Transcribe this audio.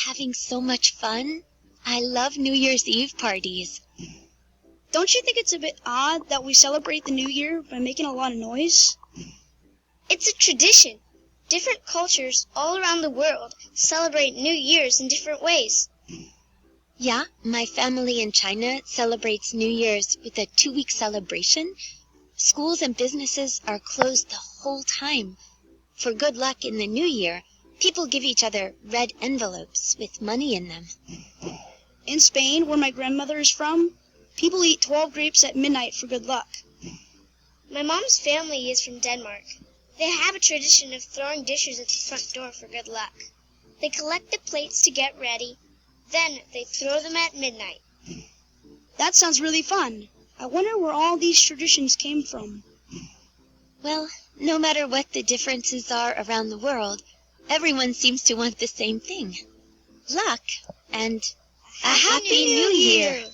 having so much fun. I love New Year's Eve parties. Don't you think it's a bit odd that we celebrate the New Year by making a lot of noise? It's a tradition. Different cultures all around the world celebrate New Year's in different ways. Yeah, my family in China celebrates New Year's with a 2-week celebration. Schools and businesses are closed the whole time. For good luck in the new year, people give each other red envelopes with money in them. In Spain, where my grandmother is from, people eat 12 grapes at midnight for good luck. My mom's family is from Denmark. They have a tradition of throwing dishes at the front door for good luck. They collect the plates to get ready, then they throw them at midnight. That sounds really fun. I wonder where all these traditions came from. Well, no matter what the differences are around the world, everyone seems to want the same thing. Luck and a Happy New Year!